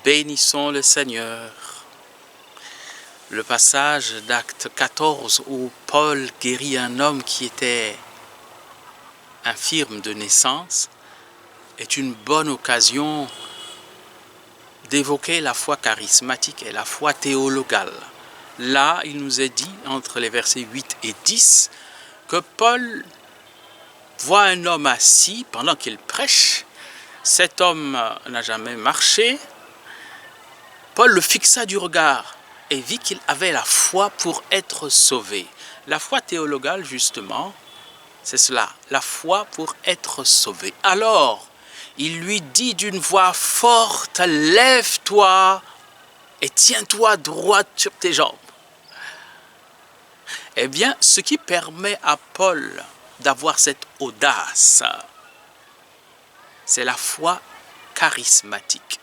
Bénissons le Seigneur. Le passage d'Acte 14 où Paul guérit un homme qui était infirme de naissance est une bonne occasion d'évoquer la foi charismatique et la foi théologale. Là, il nous est dit, entre les versets 8 et 10, que Paul voit un homme assis pendant qu'il prêche. Cet homme n'a jamais marché. Paul le fixa du regard et vit qu'il avait la foi pour être sauvé. La foi théologale, justement, c'est cela, la foi pour être sauvé. Alors, il lui dit d'une voix forte, « Lève-toi et tiens-toi droit sur tes jambes. » Eh bien, ce qui permet à Paul d'avoir cette audace, c'est la foi charismatique.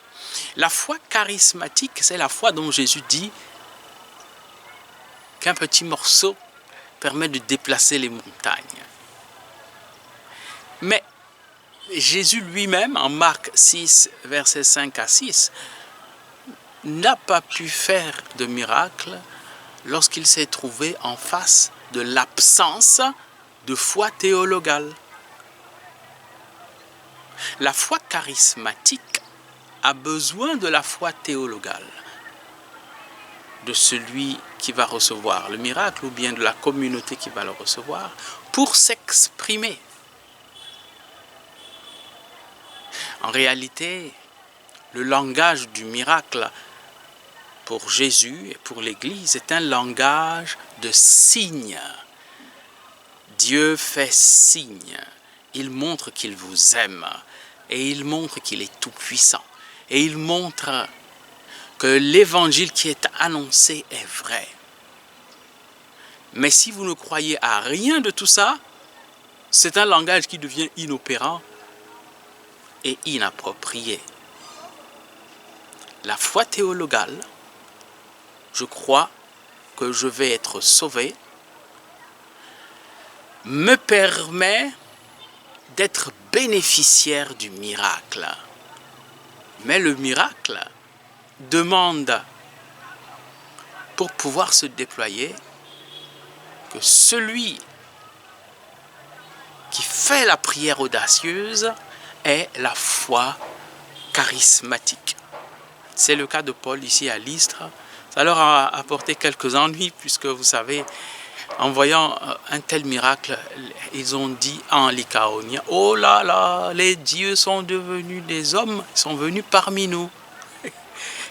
La foi charismatique, c'est la foi dont Jésus dit qu'un petit morceau permet de déplacer les montagnes. Mais Jésus lui-même, en Marc 6, versets 5 à 6, n'a pas pu faire de miracle lorsqu'il s'est trouvé en face de l'absence de foi théologale. La foi charismatique a besoin de la foi théologale, de celui qui va recevoir le miracle ou bien de la communauté qui va le recevoir pour s'exprimer. En réalité, le langage du miracle pour Jésus et pour l'Église est un langage de signes. Dieu fait signe. Il montre qu'il vous aime et il montre qu'il est tout-puissant. Et il montre que l'évangile qui est annoncé est vrai. Mais si vous ne croyez à rien de tout ça, c'est un langage qui devient inopérant et inapproprié. La foi théologale, je crois que je vais être sauvé, me permet d'être bénéficiaire du miracle. Mais le miracle demande, pour pouvoir se déployer, que celui qui fait la prière audacieuse ait la foi charismatique. C'est le cas de Paul ici à Lystre. Ça leur a apporté quelques ennuis puisque vous savez, en voyant un tel miracle, ils ont dit en lycaonien, « Oh là là, les dieux sont devenus des hommes, ils sont venus parmi nous. »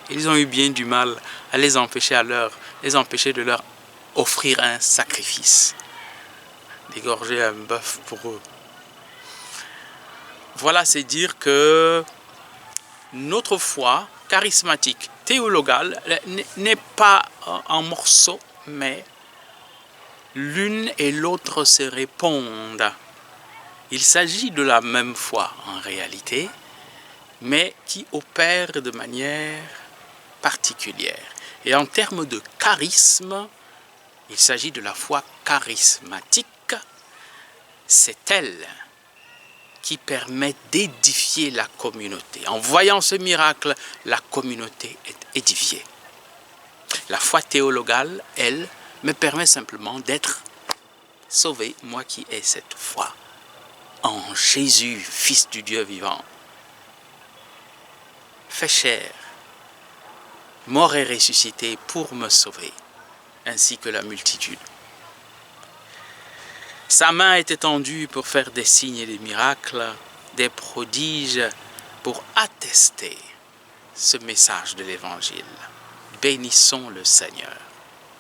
Ils ont eu bien du mal à les empêcher de leur offrir un sacrifice, d'égorger un bœuf pour eux. Voilà, c'est dire que notre foi charismatique, théologale, n'est pas en morceaux, mais l'une et l'autre se répondent. Il s'agit de la même foi en réalité, mais qui opère de manière particulière. Et en termes de charisme, il s'agit de la foi charismatique. C'est elle qui permet d'édifier la communauté. En voyant ce miracle, la communauté est édifiée. La foi théologale, elle, me permet simplement d'être sauvé, moi qui ai cette foi en Jésus, Fils du Dieu vivant, fait chair, mort et ressuscité pour me sauver, ainsi que la multitude. Sa main est étendue pour faire des signes et des miracles, des prodiges, pour attester ce message de l'Évangile. Bénissons le Seigneur.